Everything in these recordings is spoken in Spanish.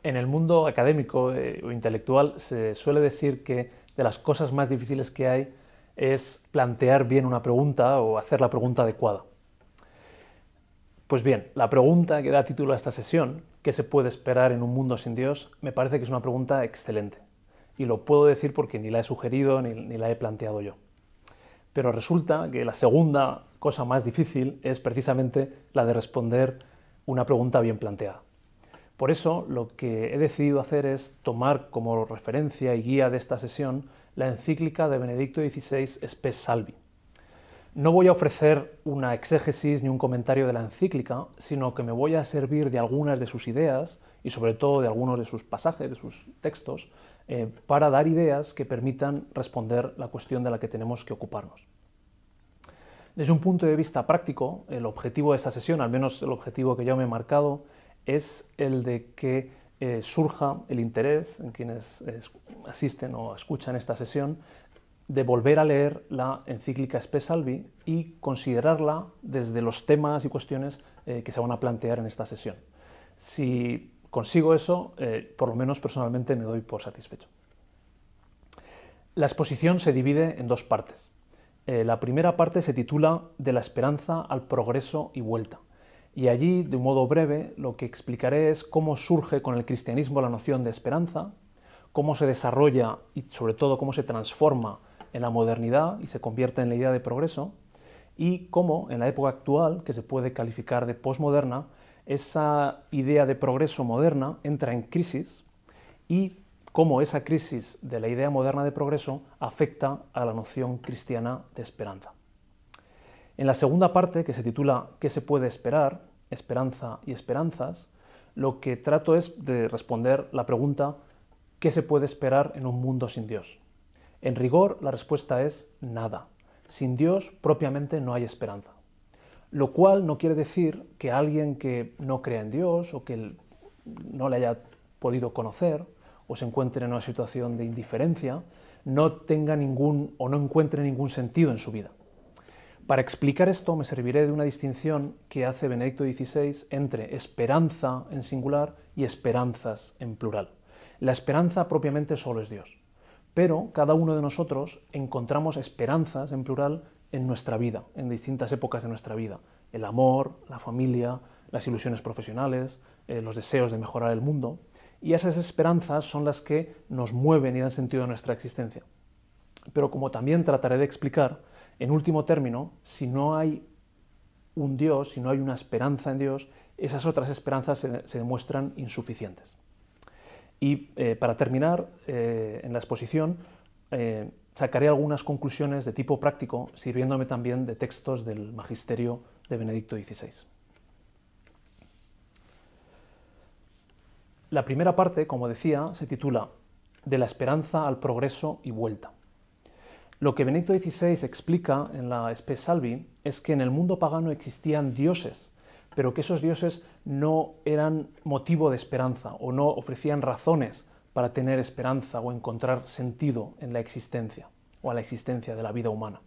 En el mundo académico o intelectual se suele decir que de las cosas más difíciles que hay es plantear bien una pregunta o hacer la pregunta adecuada. Pues bien, la pregunta que da título a esta sesión, ¿qué se puede esperar en un mundo sin Dios?, me parece que es una pregunta excelente. Y lo puedo decir porque ni la he sugerido ni la he planteado yo. Pero resulta que la segunda cosa más difícil es precisamente la de responder una pregunta bien planteada. Por eso, lo que he decidido hacer es tomar como referencia y guía de esta sesión la encíclica de Benedicto XVI Spes Salvi. No voy a ofrecer una exégesis ni un comentario de la encíclica, sino que me voy a servir de algunas de sus ideas y sobre todo de algunos de sus pasajes, de sus textos, para dar ideas que permitan responder la cuestión de la que tenemos que ocuparnos. Desde un punto de vista práctico, el objetivo de esta sesión, al menos el objetivo que yo me he marcado, es el de que surja el interés en quienes asisten o escuchan esta sesión de volver a leer la encíclica Spes Salvi y considerarla desde los temas y cuestiones que se van a plantear en esta sesión. Si consigo eso, por lo menos personalmente me doy por satisfecho. La exposición se divide en dos partes. La primera parte se titula De la esperanza al progreso y vuelta. Y allí, de un modo breve, lo que explicaré es cómo surge con el cristianismo la noción de esperanza, cómo se desarrolla y sobre todo cómo se transforma en la modernidad y se convierte en la idea de progreso, y cómo en la época actual, que se puede calificar de posmoderna, esa idea de progreso moderna entra en crisis y cómo esa crisis de la idea moderna de progreso afecta a la noción cristiana de esperanza. En la segunda parte, que se titula ¿Qué se puede esperar?, esperanza y esperanzas, lo que trato es de responder la pregunta ¿qué se puede esperar en un mundo sin Dios? En rigor, la respuesta es nada. Sin Dios propiamente no hay esperanza. Lo cual no quiere decir que alguien que no crea en Dios o que no le haya podido conocer o se encuentre en una situación de indiferencia no tenga ningún o no encuentre ningún sentido en su vida. Para explicar esto me serviré de una distinción que hace Benedicto XVI entre esperanza en singular y esperanzas en plural. La esperanza propiamente solo es Dios, pero cada uno de nosotros encontramos esperanzas en plural en nuestra vida, en distintas épocas de nuestra vida. El amor, la familia, las ilusiones profesionales, los deseos de mejorar el mundo, y esas esperanzas son las que nos mueven y dan sentido a nuestra existencia. Pero como también trataré de explicar, en último término, si no hay un Dios, si no hay una esperanza en Dios, esas otras esperanzas se demuestran insuficientes. Y para terminar, en la exposición, sacaré algunas conclusiones de tipo práctico, sirviéndome también de textos del Magisterio de Benedicto XVI. La primera parte, como decía, se titula De la esperanza al progreso y vuelta. Lo que Benedicto XVI explica en la Spes Salvi es que en el mundo pagano existían dioses, pero que esos dioses no eran motivo de esperanza o no ofrecían razones para tener esperanza o encontrar sentido en la existencia o a la existencia de la vida humana.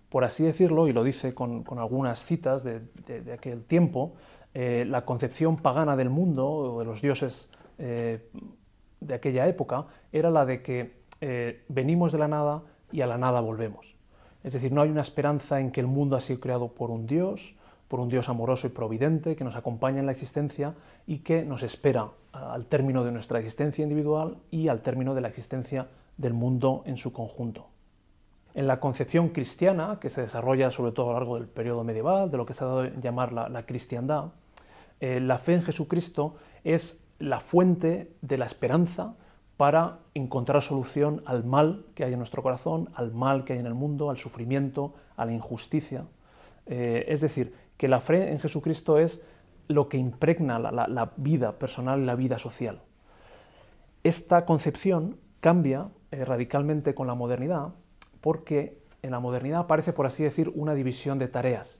Por así decirlo, y lo dice con algunas citas de aquel tiempo, la concepción pagana del mundo o de los dioses de aquella época era la de que venimos de la nada y a la nada volvemos. Es decir, no hay una esperanza en que el mundo ha sido creado por un Dios amoroso y providente que nos acompaña en la existencia y que nos espera al término de nuestra existencia individual y al término de la existencia del mundo en su conjunto. En la concepción cristiana, que se desarrolla sobre todo a lo largo del periodo medieval, de lo que se ha dado a llamar la cristiandad, la fe en Jesucristo es la fuente de la esperanza para encontrar solución al mal que hay en nuestro corazón, al mal que hay en el mundo, al sufrimiento, a la injusticia. Es decir, que la fe en Jesucristo es lo que impregna la vida personal y la vida social. Esta concepción cambia radicalmente con la modernidad porque en la modernidad aparece, por así decir, una división de tareas.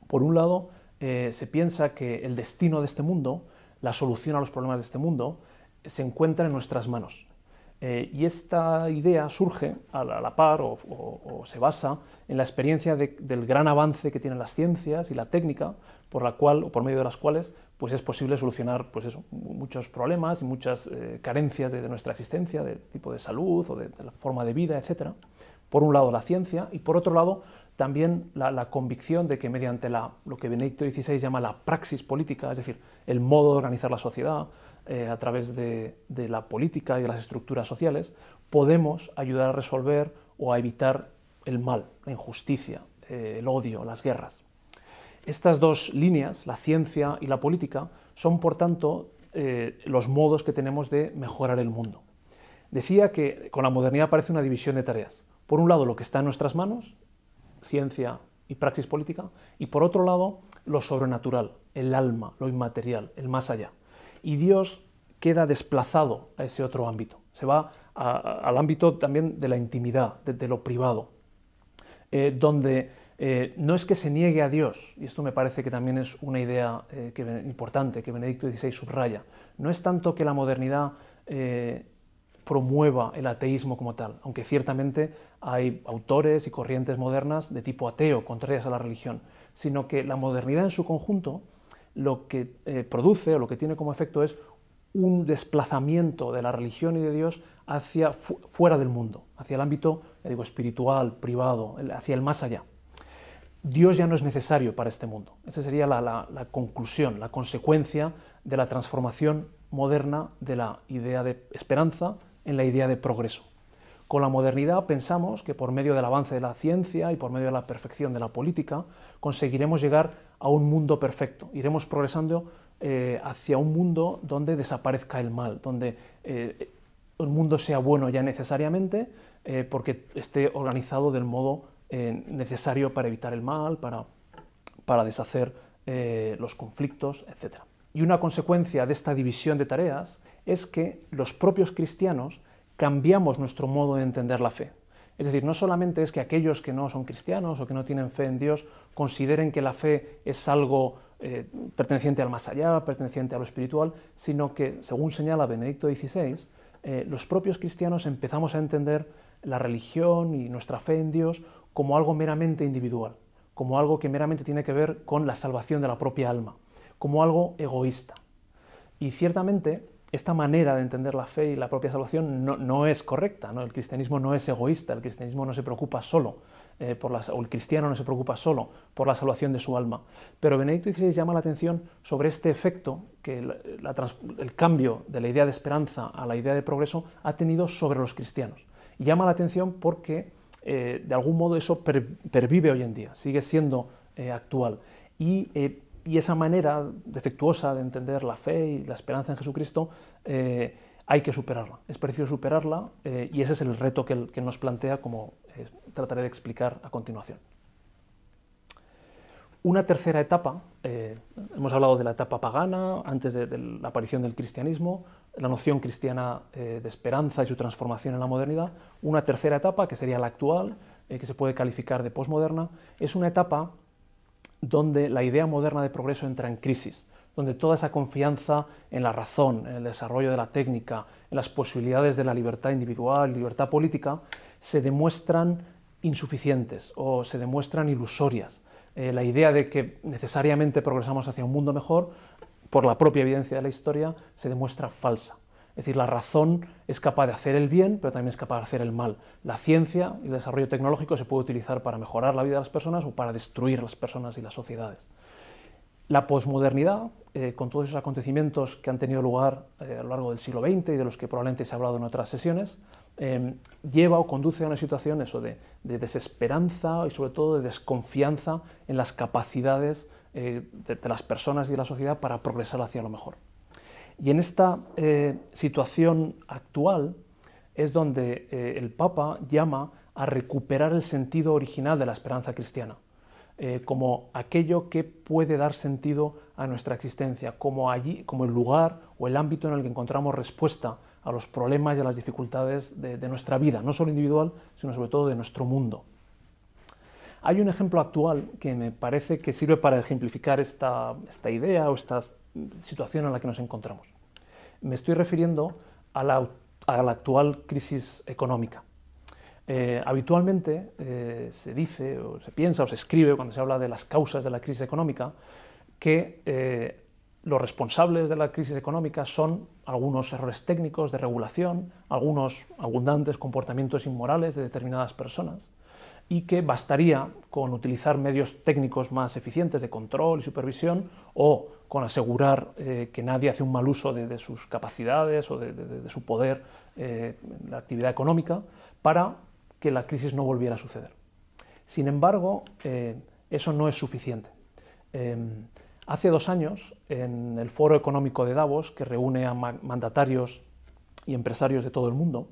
Por un lado, se piensa que el destino de este mundo, la solución a los problemas de este mundo, se encuentra en nuestras manos. Y esta idea surge a la par o se basa en la experiencia del gran avance que tienen las ciencias y la técnica, por la cual, o por medio de las cuales pues es posible solucionar pues eso, muchos problemas y muchas carencias de nuestra existencia, de tipo de salud o de la forma de vida, etc. Por un lado la ciencia y por otro lado también la convicción de que mediante lo que Benedicto XVI llama la praxis política, es decir, el modo de organizar la sociedad a través de la política y de las estructuras sociales, podemos ayudar a resolver o a evitar el mal, la injusticia, el odio, las guerras. Estas dos líneas, la ciencia y la política, son por tanto los modos que tenemos de mejorar el mundo. Decía que con la modernidad aparece una división de tareas. Por un lado, lo que está en nuestras manos, ciencia y praxis política, y por otro lado, lo sobrenatural, el alma, lo inmaterial, el más allá. Y Dios queda desplazado a ese otro ámbito, se va al ámbito también de la intimidad, de lo privado, donde no es que se niegue a Dios, y esto me parece que también es una idea importante que Benedicto XVI subraya, no es tanto que la modernidad promueva el ateísmo como tal, aunque ciertamente hay autores y corrientes modernas de tipo ateo, contrarias a la religión, sino que la modernidad en su conjunto lo que produce o lo que tiene como efecto es un desplazamiento de la religión y de Dios hacia fuera del mundo, hacia el ámbito, ya digo, espiritual, privado, hacia el más allá. Dios ya no es necesario para este mundo. Esa sería la conclusión, la consecuencia de la transformación moderna de la idea de esperanza en la idea de progreso. Con la modernidad pensamos que por medio del avance de la ciencia y por medio de la perfección de la política conseguiremos llegar a un mundo perfecto. Iremos progresando hacia un mundo donde desaparezca el mal, donde el mundo sea bueno ya necesariamente porque esté organizado del modo necesario para evitar el mal, para deshacer los conflictos, etc. Y una consecuencia de esta división de tareas es que los propios cristianos cambiamos nuestro modo de entender la fe. Es decir, no solamente es que aquellos que no son cristianos o que no tienen fe en Dios consideren que la fe es algo perteneciente al más allá, perteneciente a lo espiritual, sino que, según señala Benedicto XVI, los propios cristianos empezamos a entender la religión y nuestra fe en Dios como algo meramente individual, como algo que meramente tiene que ver con la salvación de la propia alma, como algo egoísta. Y ciertamente esta manera de entender la fe y la propia salvación no es correcta, ¿no? El cristianismo no es egoísta, el cristianismo no se preocupa solo, o el cristiano no se preocupa solo por la salvación de su alma. Pero Benedicto XVI llama la atención sobre este efecto que el cambio de la idea de esperanza a la idea de progreso ha tenido sobre los cristianos. Y llama la atención porque de algún modo eso pervive hoy en día, sigue siendo actual. Y esa manera defectuosa de entender la fe y la esperanza en Jesucristo hay que superarla. Es preciso superarla y ese es el reto que nos plantea, como trataré de explicar a continuación. Una tercera etapa, hemos hablado de la etapa pagana, antes de la aparición del cristianismo, la noción cristiana de esperanza y su transformación en la modernidad. Una tercera etapa, que sería la actual, que se puede calificar de posmoderna, es una etapa donde la idea moderna de progreso entra en crisis, donde toda esa confianza en la razón, en el desarrollo de la técnica, en las posibilidades de la libertad individual, libertad política, se demuestran insuficientes o se demuestran ilusorias. La idea de que necesariamente progresamos hacia un mundo mejor, por la propia evidencia de la historia, se demuestra falsa. Es decir, la razón es capaz de hacer el bien, pero también es capaz de hacer el mal. La ciencia y el desarrollo tecnológico se puede utilizar para mejorar la vida de las personas o para destruir las personas y las sociedades. La posmodernidad, con todos esos acontecimientos que han tenido lugar a lo largo del siglo XX y de los que probablemente se ha hablado en otras sesiones, lleva o conduce a una situación de desesperanza y sobre todo de desconfianza en las capacidades de las personas y de la sociedad para progresar hacia lo mejor. Y en esta situación actual es donde el Papa llama a recuperar el sentido original de la esperanza cristiana, como aquello que puede dar sentido a nuestra existencia, como el lugar o el ámbito en el que encontramos respuesta a los problemas y a las dificultades de nuestra vida, no solo individual, sino sobre todo de nuestro mundo. Hay un ejemplo actual que me parece que sirve para ejemplificar esta idea o esta situación en la que nos encontramos. Me estoy refiriendo a a la actual crisis económica. Habitualmente se dice, o se piensa, o se escribe, cuando se habla de las causas de la crisis económica, que los responsables de la crisis económica son algunos errores técnicos de regulación, algunos abundantes comportamientos inmorales de determinadas personas, y que bastaría con utilizar medios técnicos más eficientes de control y supervisión, o con asegurar que nadie hace un mal uso de sus capacidades o de su poder en la actividad económica, para que la crisis no volviera a suceder. Sin embargo, eso no es suficiente. Hace 2 años, en el Foro Económico de Davos, que reúne a mandatarios y empresarios de todo el mundo,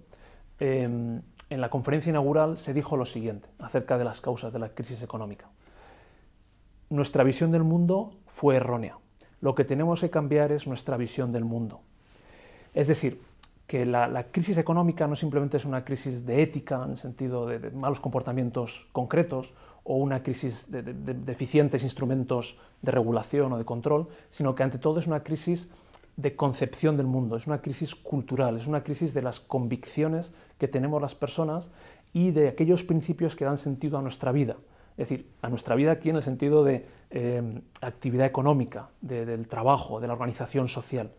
en la conferencia inaugural se dijo lo siguiente acerca de las causas de la crisis económica. Nuestra visión del mundo fue errónea. Lo que tenemos que cambiar es nuestra visión del mundo. Es decir, que la crisis económica no simplemente es una crisis de ética, en el sentido de malos comportamientos concretos, o una crisis de deficientes instrumentos de regulación o de control, sino que ante todo es una crisis de concepción del mundo, es una crisis cultural, es una crisis de las convicciones que tenemos las personas y de aquellos principios que dan sentido a nuestra vida. Es decir, a nuestra vida aquí en el sentido de actividad económica, del trabajo, de la organización social.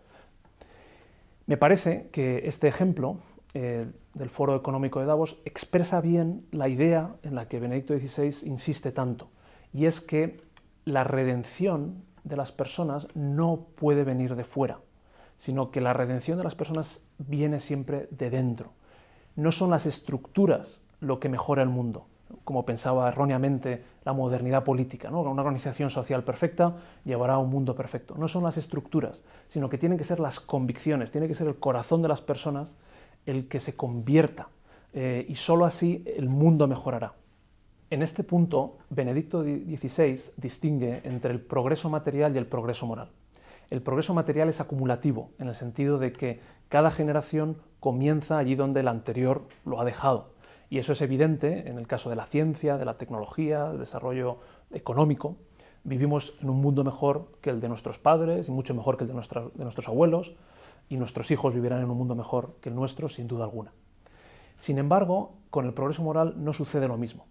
Me parece que este ejemplo del Foro Económico de Davos expresa bien la idea en la que Benedicto XVI insiste tanto, y es que la redención de las personas no puede venir de fuera, sino que la redención de las personas viene siempre de dentro. No son las estructuras lo que mejora el mundo, como pensaba erróneamente la modernidad política, ¿no? Una organización social perfecta llevará a un mundo perfecto. No son las estructuras, sino que tienen que ser las convicciones, tiene que ser el corazón de las personas el que se convierta, y sólo así el mundo mejorará. En este punto, Benedicto XVI distingue entre el progreso material y el progreso moral. El progreso material es acumulativo, en el sentido de que cada generación comienza allí donde la anterior lo ha dejado. Y eso es evidente en el caso de la ciencia, de la tecnología, del desarrollo económico. Vivimos en un mundo mejor que el de nuestros padres y mucho mejor que el de nuestros abuelos, y nuestros hijos vivirán en un mundo mejor que el nuestro, sin duda alguna. Sin embargo, con el progreso moral no sucede lo mismo.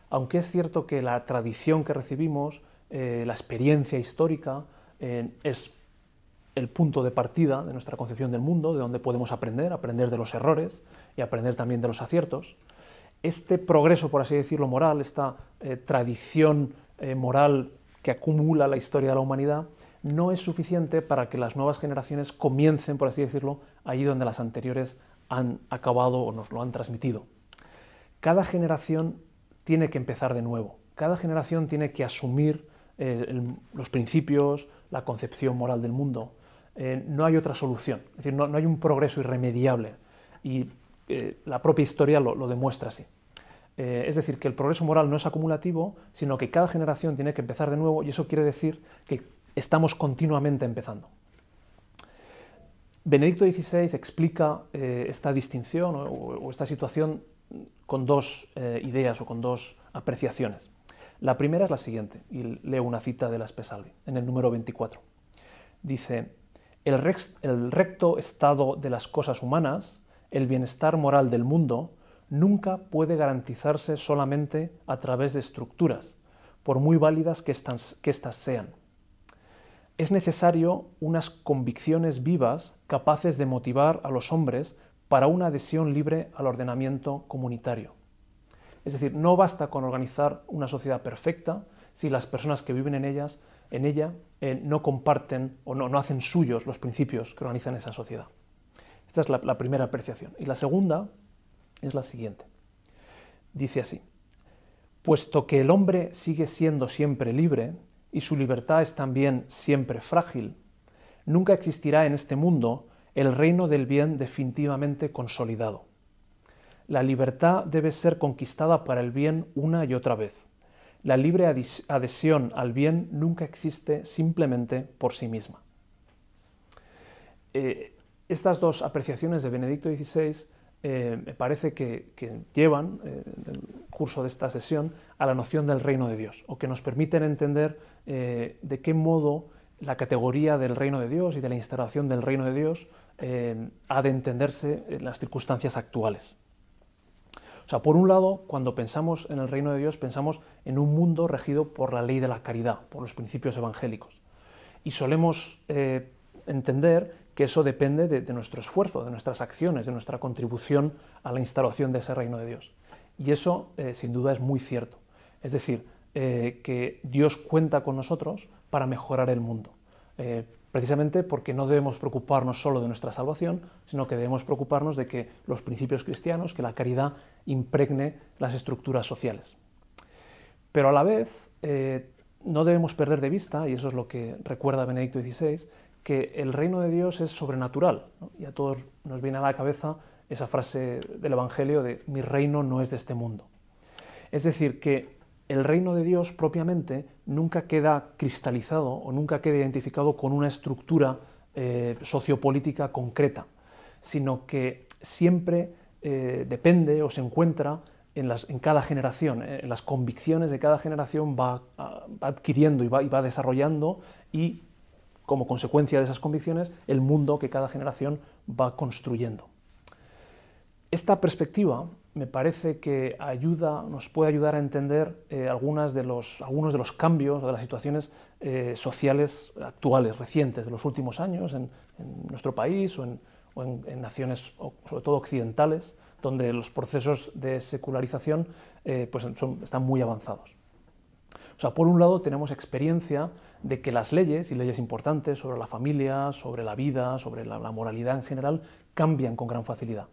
Aunque es cierto que la tradición que recibimos, la experiencia histórica, es el punto de partida de nuestra concepción del mundo, de donde podemos aprender de los errores y aprender también de los aciertos. Este progreso, por así decirlo, moral, esta tradición moral que acumula la historia de la humanidad, no es suficiente para que las nuevas generaciones comiencen, por así decirlo, allí donde las anteriores han acabado o nos lo han transmitido. Cada generación tiene que empezar de nuevo. Cada generación tiene que asumir los principios, la concepción moral del mundo. No hay otra solución. Es decir, no hay un progreso irremediable. Y la propia historia lo demuestra así. Es decir, que el progreso moral no es acumulativo, sino que cada generación tiene que empezar de nuevo, y eso quiere decir que estamos continuamente empezando. Benedicto XVI explica esta distinción o esta situación con 2 ideas o con 2 apreciaciones. La primera es la siguiente, y leo una cita de la Spes-Salvi, en el número 24. Dice: el recto estado de las cosas humanas, el bienestar moral del mundo, nunca puede garantizarse solamente a través de estructuras, por muy válidas que éstas sean. Es necesario unas convicciones vivas capaces de motivar a los hombres para una adhesión libre al ordenamiento comunitario. Es decir, no basta con organizar una sociedad perfecta si las personas que viven en ella no comparten o no hacen suyos los principios que organizan esa sociedad. Esta es la primera apreciación. Y la segunda es la siguiente. Dice así: puesto que el hombre sigue siendo siempre libre y su libertad es también siempre frágil, nunca existirá en este mundo el reino del bien definitivamente consolidado. La libertad debe ser conquistada para el bien una y otra vez. La libre adhesión al bien nunca existe simplemente por sí misma. Estas 2 apreciaciones de Benedicto XVI me parece que llevan, en el curso de esta sesión, a la noción del reino de Dios, o que nos permiten entender de qué modo la categoría del reino de Dios y de la instalación del reino de Dios ha de entenderse en las circunstancias actuales. O sea, por un lado, cuando pensamos en el reino de Dios, pensamos en un mundo regido por la ley de la caridad, por los principios evangélicos. Y solemos entender que eso depende de nuestro esfuerzo, de nuestras acciones, de nuestra contribución a la instauración de ese reino de Dios. Y eso, sin duda, es muy cierto. Es decir, que Dios cuenta con nosotros para mejorar el mundo. Precisamente porque no debemos preocuparnos solo de nuestra salvación, sino que debemos preocuparnos de que los principios cristianos, que la caridad impregne las estructuras sociales. Pero a la vez, no debemos perder de vista, y eso es lo que recuerda Benedicto XVI, que el reino de Dios es sobrenatural, ¿no? Y a todos nos viene a la cabeza esa frase del Evangelio de «mi reino no es de este mundo». Es decir, que el reino de Dios propiamente nunca queda cristalizado o nunca queda identificado con una estructura sociopolítica concreta, sino que siempre depende o se encuentra en cada generación, en las convicciones de cada generación va adquiriendo y va desarrollando, y como consecuencia de esas convicciones el mundo que cada generación va construyendo. Esta perspectiva me parece que nos puede ayudar a entender algunos de los cambios o de las situaciones sociales actuales, recientes, de los últimos años en nuestro país o en naciones, sobre todo occidentales, donde los procesos de secularización están muy avanzados. O sea, por un lado tenemos experiencia de que las leyes, y leyes importantes sobre la familia, sobre la vida, sobre la moralidad en general, cambian con gran facilidad.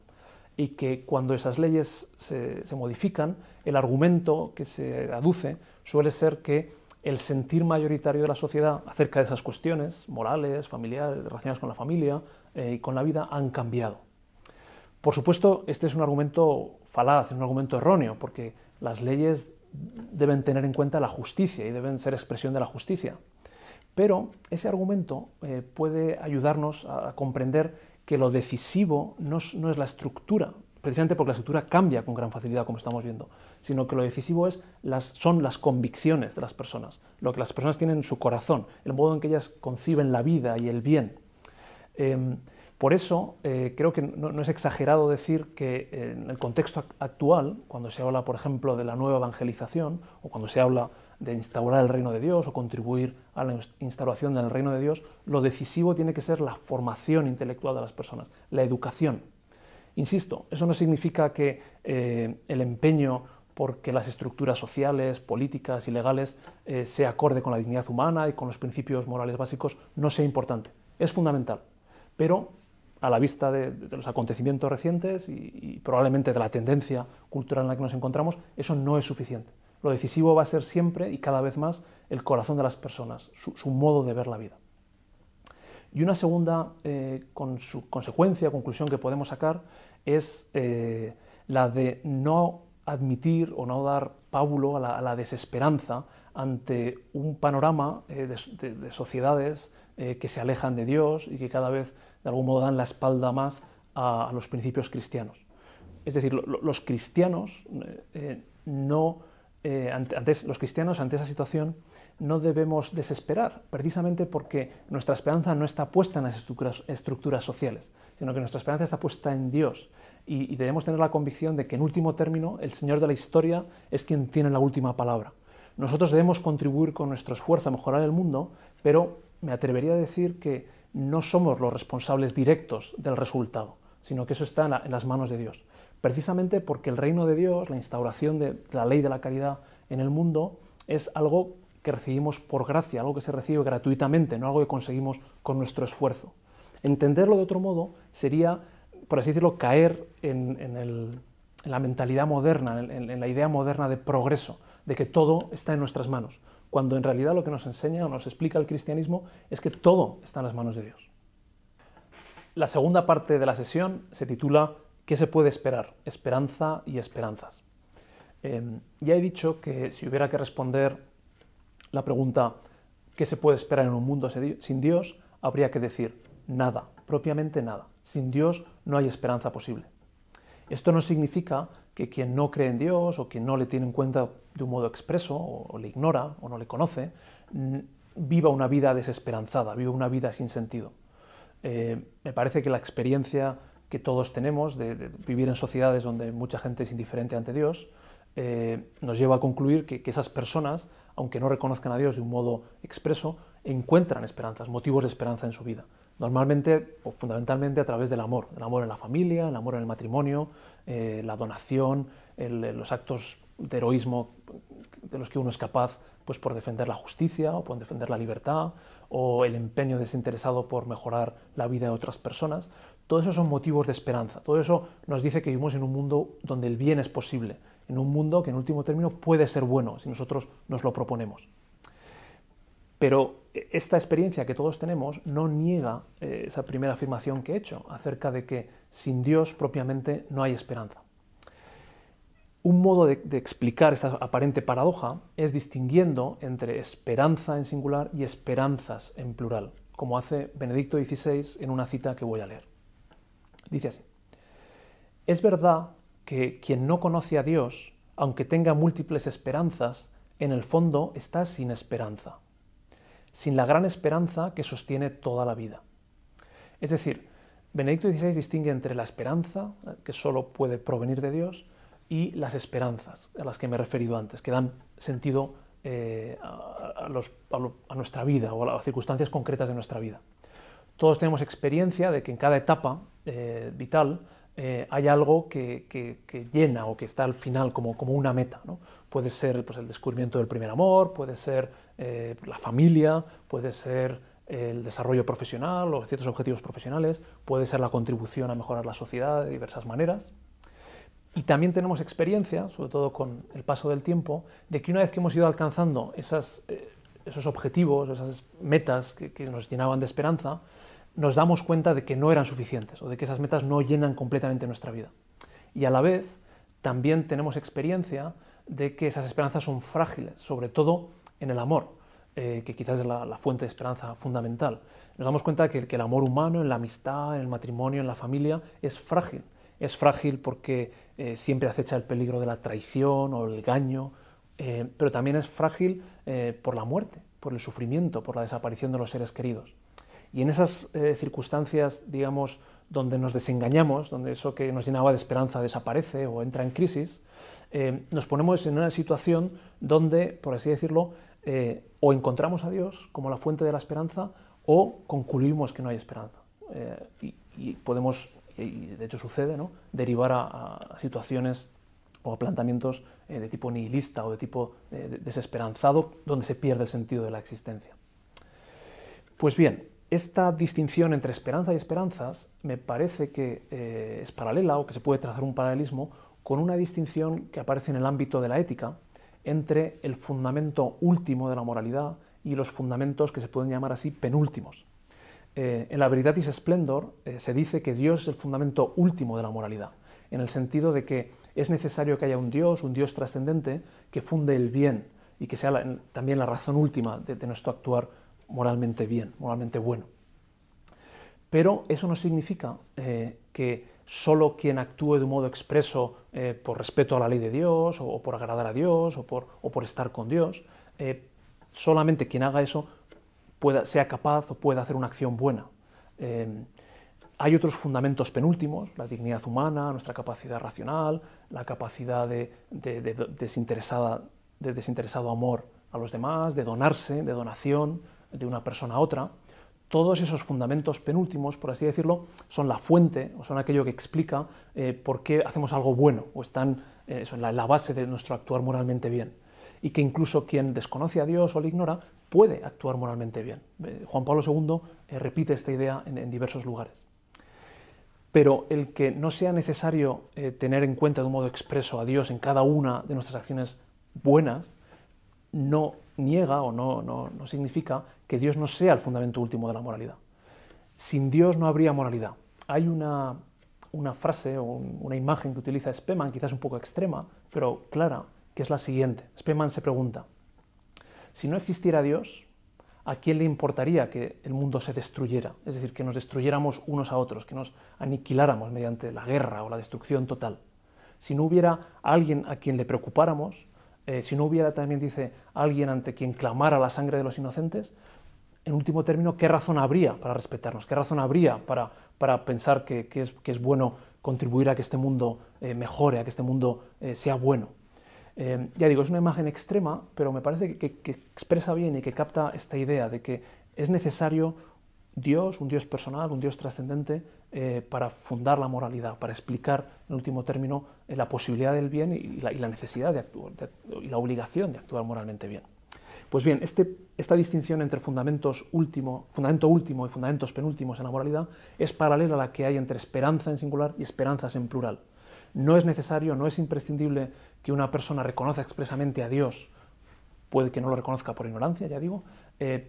Y que cuando esas leyes se modifican, el argumento que se aduce suele ser que el sentir mayoritario de la sociedad acerca de esas cuestiones morales, familiares, relacionadas con la familia y con la vida, han cambiado. Por supuesto, este es un argumento falaz, es un argumento erróneo, porque las leyes deben tener en cuenta la justicia y deben ser expresión de la justicia. Pero ese argumento puede ayudarnos a comprender que lo decisivo no es la estructura, precisamente porque la estructura cambia con gran facilidad, como estamos viendo, sino que lo decisivo son las convicciones de las personas, lo que las personas tienen en su corazón, el modo en que ellas conciben la vida y el bien. Por eso creo que no es exagerado decir que en el contexto actual, cuando se habla, por ejemplo, de la nueva evangelización, o cuando se habla de instaurar el reino de Dios o contribuir a la instauración del reino de Dios, lo decisivo tiene que ser la formación intelectual de las personas, la educación. Insisto, eso no significa que el empeño porque las estructuras sociales, políticas y legales sea acorde con la dignidad humana y con los principios morales básicos no sea importante. Es fundamental, pero a la vista de los acontecimientos recientes y probablemente de la tendencia cultural en la que nos encontramos, eso no es suficiente. Lo decisivo va a ser siempre y cada vez más el corazón de las personas, su modo de ver la vida. Y una segunda conclusión que podemos sacar es la de no admitir o no dar pábulo a la desesperanza ante un panorama de sociedades que se alejan de Dios y que cada vez de algún modo dan la espalda más a los principios cristianos. Es decir, los cristianos ante esa situación no debemos desesperar, precisamente porque nuestra esperanza no está puesta en las estructuras sociales, sino que nuestra esperanza está puesta en Dios, y debemos tener la convicción de que en último término el Señor de la historia es quien tiene la última palabra. Nosotros debemos contribuir con nuestro esfuerzo a mejorar el mundo, pero me atrevería a decir que no somos los responsables directos del resultado, sino que eso está en las manos de Dios. Precisamente porque el reino de Dios, la instauración de la ley de la caridad en el mundo, es algo que recibimos por gracia, algo que se recibe gratuitamente, no algo que conseguimos con nuestro esfuerzo. Entenderlo de otro modo sería, por así decirlo, caer en la mentalidad moderna, en la idea moderna de progreso, de que todo está en nuestras manos, cuando en realidad lo que nos enseña o nos explica el cristianismo es que todo está en las manos de Dios. La segunda parte de la sesión se titula ¿Qué se puede esperar? Esperanza y esperanzas. Ya he dicho que si hubiera que responder la pregunta ¿qué se puede esperar en un mundo sin Dios? Habría que decir nada, propiamente nada. Sin Dios no hay esperanza posible. Esto no significa que quien no cree en Dios o quien no le tiene en cuenta de un modo expreso o le ignora o no le conoce, viva una vida desesperanzada, viva una vida sin sentido. Me parece que la experiencia que todos tenemos de vivir en sociedades donde mucha gente es indiferente ante Dios, nos lleva a concluir que esas personas, aunque no reconozcan a Dios de un modo expreso, encuentran esperanzas, motivos de esperanza en su vida. Normalmente o fundamentalmente a través del amor en la familia, el amor en el matrimonio, la donación, los actos de heroísmo de los que uno es capaz pues, por defender la justicia o por defender la libertad, o el empeño desinteresado por mejorar la vida de otras personas. Todo eso son motivos de esperanza. Todo eso nos dice que vivimos en un mundo donde el bien es posible, en un mundo que en último término puede ser bueno si nosotros nos lo proponemos. Pero esta experiencia que todos tenemos no niega esa primera afirmación que he hecho acerca de que sin Dios propiamente no hay esperanza. Un modo de explicar esta aparente paradoja es distinguiendo entre esperanza en singular y esperanzas en plural, como hace Benedicto XVI en una cita que voy a leer. Dice así: es verdad que quien no conoce a Dios, aunque tenga múltiples esperanzas, en el fondo está sin esperanza, sin la gran esperanza que sostiene toda la vida. Es decir, Benedicto XVI distingue entre la esperanza, que solo puede provenir de Dios, y las esperanzas, a las que me he referido antes, que dan sentido a nuestra vida o a las circunstancias concretas de nuestra vida. Todos tenemos experiencia de que en cada etapa vital hay algo que llena o que está al final como una meta, ¿no? Puede ser pues, el descubrimiento del primer amor, puede ser la familia, puede ser el desarrollo profesional o ciertos objetivos profesionales, puede ser la contribución a mejorar la sociedad de diversas maneras. Y también tenemos experiencia, sobre todo con el paso del tiempo, de que una vez que hemos ido alcanzando esos objetivos, esas metas que nos llenaban de esperanza, nos damos cuenta de que no eran suficientes o de que esas metas no llenan completamente nuestra vida. Y a la vez también tenemos experiencia de que esas esperanzas son frágiles, sobre todo en el amor, que quizás es la fuente de esperanza fundamental. Nos damos cuenta de que el amor humano, en la amistad, en el matrimonio, en la familia, es frágil. Es frágil porque siempre acecha el peligro de la traición o el engaño, pero también es frágil por la muerte, por el sufrimiento, por la desaparición de los seres queridos. Y en esas circunstancias, digamos, donde nos desengañamos, donde eso que nos llenaba de esperanza desaparece o entra en crisis, nos ponemos en una situación donde, por así decirlo, o encontramos a Dios como la fuente de la esperanza o concluimos que no hay esperanza. Y podemos, y de hecho sucede, ¿no?, derivar a situaciones o a planteamientos de tipo nihilista o de tipo desesperanzado, donde se pierde el sentido de la existencia. Pues bien, esta distinción entre esperanza y esperanzas me parece que es paralela, o que se puede trazar un paralelismo con una distinción que aparece en el ámbito de la ética entre el fundamento último de la moralidad y los fundamentos que se pueden llamar así penúltimos. En la Veritatis Splendor se dice que Dios es el fundamento último de la moralidad, en el sentido de que es necesario que haya un Dios trascendente, que funde el bien y que sea también la razón última de nuestro actuar moralmente bien, moralmente bueno. Pero eso no significa que solo quien actúe de un modo expreso por respeto a la ley de Dios, o por agradar a Dios, o por estar con Dios, solamente quien haga eso sea capaz o pueda hacer una acción buena. Hay otros fundamentos penúltimos, la dignidad humana, nuestra capacidad racional, la capacidad de desinteresado amor a los demás, de donarse, de donación de una persona a otra. Todos esos fundamentos penúltimos, por así decirlo, son la fuente o son aquello que explica por qué hacemos algo bueno o están en la base de nuestro actuar moralmente bien. Y que incluso quien desconoce a Dios o le ignora puede actuar moralmente bien. Juan Pablo II repite esta idea en diversos lugares. Pero el que no sea necesario tener en cuenta de un modo expreso a Dios en cada una de nuestras acciones buenas no niega o no significa que Dios no sea el fundamento último de la moralidad. Sin Dios no habría moralidad. Hay una frase o una imagen que utiliza Spemann, quizás un poco extrema, pero clara, que es la siguiente. Spemann se pregunta: si no existiera Dios, ¿a quién le importaría que el mundo se destruyera? Es decir, que nos destruyéramos unos a otros, que nos aniquiláramos mediante la guerra o la destrucción total. Si no hubiera alguien a quien le preocupáramos, si no hubiera también, dice, alguien ante quien clamara la sangre de los inocentes, en último término, ¿qué razón habría para respetarnos? ¿Qué razón habría para pensar que es bueno contribuir a que este mundo mejore, a que este mundo sea bueno? Ya digo, es una imagen extrema, pero me parece que expresa bien y que capta esta idea de que es necesario Dios, un Dios personal, un Dios trascendente, para fundar la moralidad, para explicar, en último término, la posibilidad del bien y la necesidad de actuar, y la obligación de actuar moralmente bien. Pues bien, esta distinción entre fundamento último y fundamentos penúltimos en la moralidad es paralela a la que hay entre esperanza en singular y esperanzas en plural. No es necesario, no es imprescindible que una persona reconozca expresamente a Dios, puede que no lo reconozca por ignorancia, ya digo,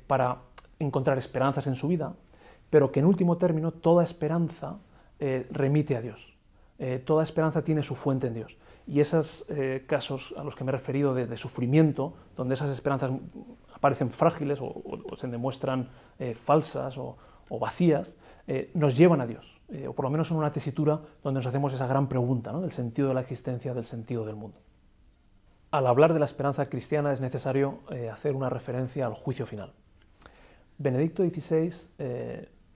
para encontrar esperanzas en su vida, pero que en último término toda esperanza remite a Dios. Toda esperanza tiene su fuente en Dios. Y esos casos a los que me he referido de sufrimiento, donde esas esperanzas aparecen frágiles o se demuestran falsas o vacías, nos llevan a Dios, o por lo menos en una tesitura donde nos hacemos esa gran pregunta, ¿no?, del sentido de la existencia, del sentido del mundo. Al hablar de la esperanza cristiana es necesario hacer una referencia al juicio final. Benedicto XVI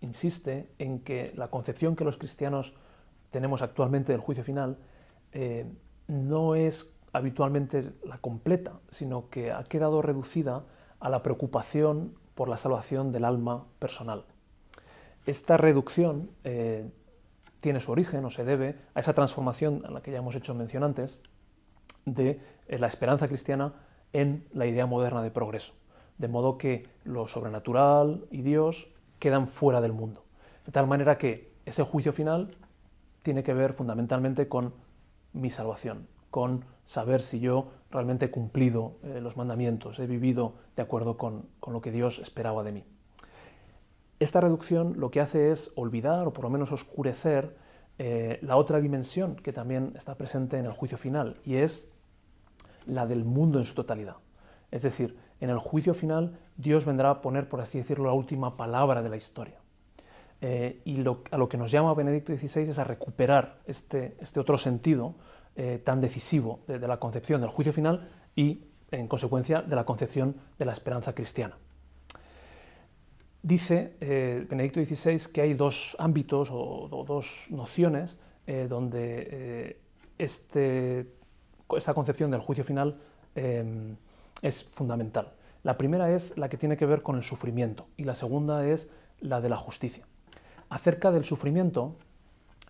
insiste en que la concepción que los cristianos tenemos actualmente del juicio final no es habitualmente la completa, sino que ha quedado reducida a la preocupación por la salvación del alma personal. Esta reducción tiene su origen o se debe a esa transformación a la que ya hemos hecho mención antes de la esperanza cristiana en la idea moderna de progreso, de modo que lo sobrenatural y Dios quedan fuera del mundo, de tal manera que ese juicio final tiene que ver fundamentalmente con mi salvación, con saber si yo realmente he cumplido los mandamientos, he vivido de acuerdo con lo que Dios esperaba de mí. Esta reducción lo que hace es olvidar o por lo menos oscurecer la otra dimensión que también está presente en el juicio final, y es la del mundo en su totalidad. Es decir, en el juicio final Dios vendrá a poner, por así decirlo, la última palabra de la historia. Y a lo que nos llama Benedicto XVI es a recuperar este otro sentido tan decisivo de la concepción del juicio final y, en consecuencia, de la concepción de la esperanza cristiana. Dice Benedicto XVI que hay dos ámbitos o dos nociones donde esta concepción del juicio final es fundamental. La primera es la que tiene que ver con el sufrimiento y la segunda es la de la justicia. Acerca del sufrimiento,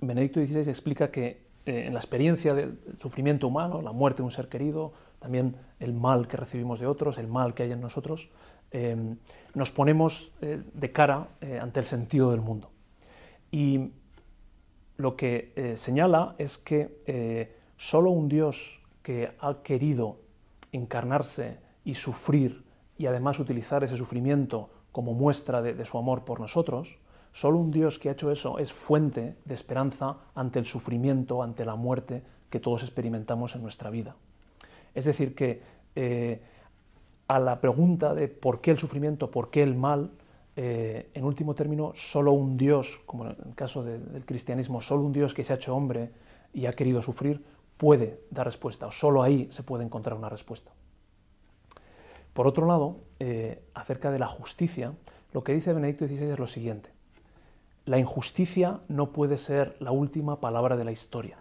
Benedicto XVI explica que en la experiencia del sufrimiento humano, la muerte de un ser querido, también el mal que recibimos de otros, el mal que hay en nosotros, nos ponemos de cara ante el sentido del mundo. Y lo que señala es que solo un Dios que ha querido encarnarse y sufrir y además utilizar ese sufrimiento como muestra de su amor por nosotros, solo un Dios que ha hecho eso es fuente de esperanza ante el sufrimiento, ante la muerte que todos experimentamos en nuestra vida. Es decir, que a la pregunta de por qué el sufrimiento, por qué el mal, en último término, solo un Dios, como en el caso del cristianismo, solo un Dios que se ha hecho hombre y ha querido sufrir, puede dar respuesta, o solo ahí se puede encontrar una respuesta. Por otro lado, acerca de la justicia, lo que dice Benedicto XVI es lo siguiente: la injusticia no puede ser la última palabra de la historia.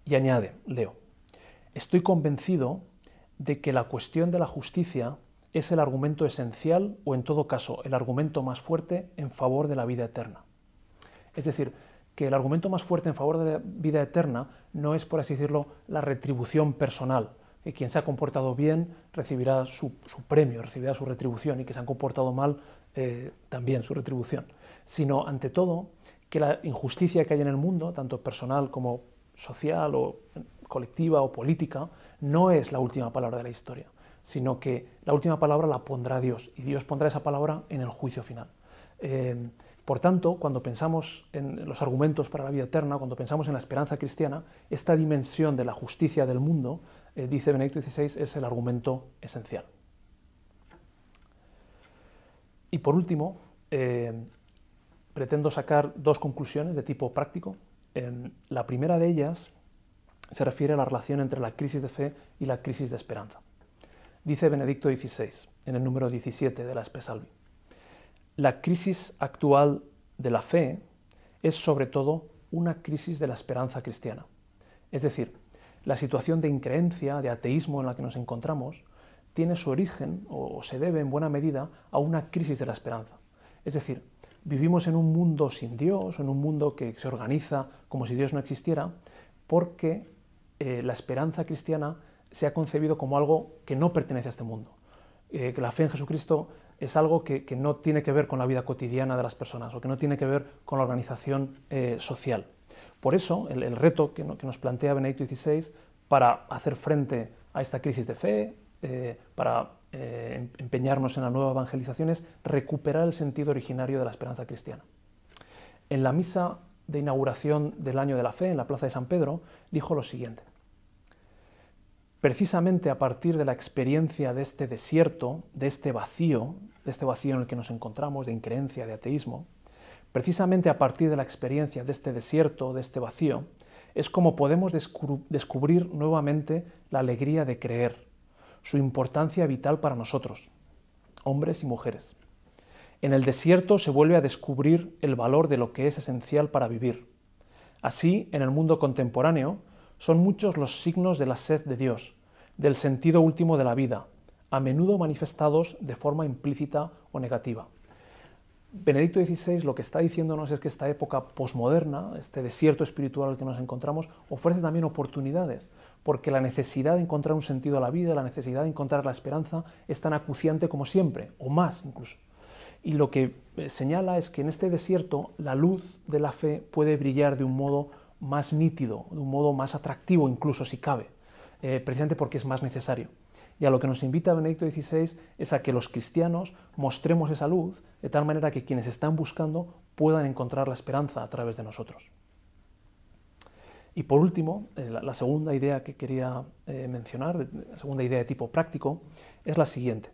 Y añade, leo, estoy convencido de que la cuestión de la justicia es el argumento esencial o, en todo caso, el argumento más fuerte en favor de la vida eterna. Es decir, que el argumento más fuerte en favor de la vida eterna no es, por así decirlo, la retribución personal, que quien se ha comportado bien recibirá su premio, recibirá su retribución, y que se han comportado mal también su retribución, sino, ante todo, que la injusticia que hay en el mundo, tanto personal como social o colectiva o política, no es la última palabra de la historia, sino que la última palabra la pondrá Dios, y Dios pondrá esa palabra en el juicio final. Por tanto, cuando pensamos en los argumentos para la vida eterna, cuando pensamos en la esperanza cristiana, esta dimensión de la justicia del mundo, dice Benedicto XVI, es el argumento esencial. Y por último, pretendo sacar dos conclusiones de tipo práctico. La primera de ellas se refiere a la relación entre la crisis de fe y la crisis de esperanza. Dice Benedicto XVI, en el número 17 de la Espe Salvi: La crisis actual de la fe es sobre todo una crisis de la esperanza cristiana. Es decir, la situación de increencia, de ateísmo en la que nos encontramos, tiene su origen o se debe en buena medida a una crisis de la esperanza. Es decir, vivimos en un mundo sin Dios, en un mundo que se organiza como si Dios no existiera, porque la esperanza cristiana se ha concebido como algo que no pertenece a este mundo. Que la fe en Jesucristo es algo que no tiene que ver con la vida cotidiana de las personas o que no tiene que ver con la organización social. Por eso, el reto que nos plantea Benedicto XVI para hacer frente a esta crisis de fe, para empeñarnos en la nueva evangelización, es recuperar el sentido originario de la esperanza cristiana. En la misa de inauguración del Año de la Fe, en la Plaza de San Pedro, dijo lo siguiente: precisamente a partir de la experiencia de este desierto, de este vacío en el que nos encontramos, de increencia, de ateísmo, precisamente a partir de la experiencia de este desierto, de este vacío, es como podemos descubrir nuevamente la alegría de creer, su importancia vital para nosotros, hombres y mujeres. En el desierto se vuelve a descubrir el valor de lo que es esencial para vivir. Así, en el mundo contemporáneo, son muchos los signos de la sed de Dios, del sentido último de la vida, a menudo manifestados de forma implícita o negativa. Benedicto XVI lo que está diciéndonos es que esta época posmoderna, este desierto espiritual en el que nos encontramos, ofrece también oportunidades, porque la necesidad de encontrar un sentido a la vida, la necesidad de encontrar la esperanza, es tan acuciante como siempre, o más incluso. Y lo que señala es que en este desierto la luz de la fe puede brillar de un modo más nítido, de un modo más atractivo incluso si cabe, precisamente porque es más necesario. Y a lo que nos invita Benedicto XVI es a que los cristianos mostremos esa luz de tal manera que quienes están buscando puedan encontrar la esperanza a través de nosotros. Y por último, la segunda idea que quería mencionar, la segunda idea de tipo práctico, es la siguiente.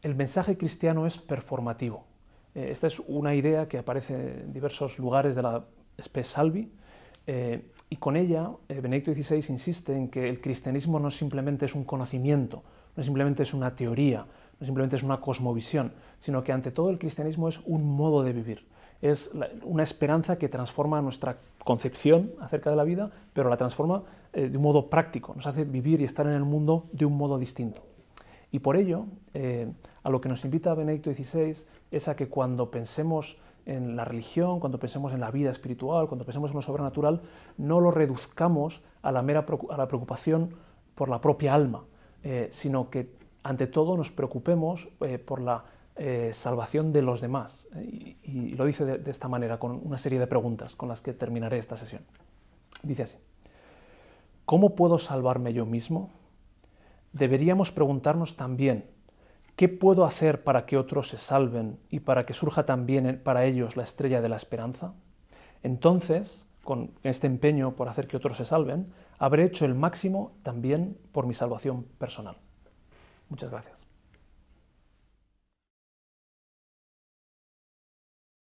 El mensaje cristiano es performativo. Esta es una idea que aparece en diversos lugares de la Spes Salvi, y con ella Benedicto XVI insiste en que el cristianismo no simplemente es un conocimiento, no simplemente es una teoría, no simplemente es una cosmovisión, sino que ante todo el cristianismo es un modo de vivir. Es una esperanza que transforma nuestra concepción acerca de la vida, pero la transforma de un modo práctico, nos hace vivir y estar en el mundo de un modo distinto. Y por ello, a lo que nos invita Benedicto XVI es a que cuando pensemos en la religión, cuando pensemos en la vida espiritual, cuando pensemos en lo sobrenatural, no lo reduzcamos a la preocupación por la propia alma, sino que ante todo nos preocupemos por la salvación de los demás. Y lo dice de esta manera, con una serie de preguntas con las que terminaré esta sesión. Dice así: ¿cómo puedo salvarme yo mismo? Deberíamos preguntarnos también: ¿qué puedo hacer para que otros se salven y para que surja también para ellos la estrella de la esperanza? Entonces, con este empeño por hacer que otros se salven, habré hecho el máximo también por mi salvación personal. Muchas gracias.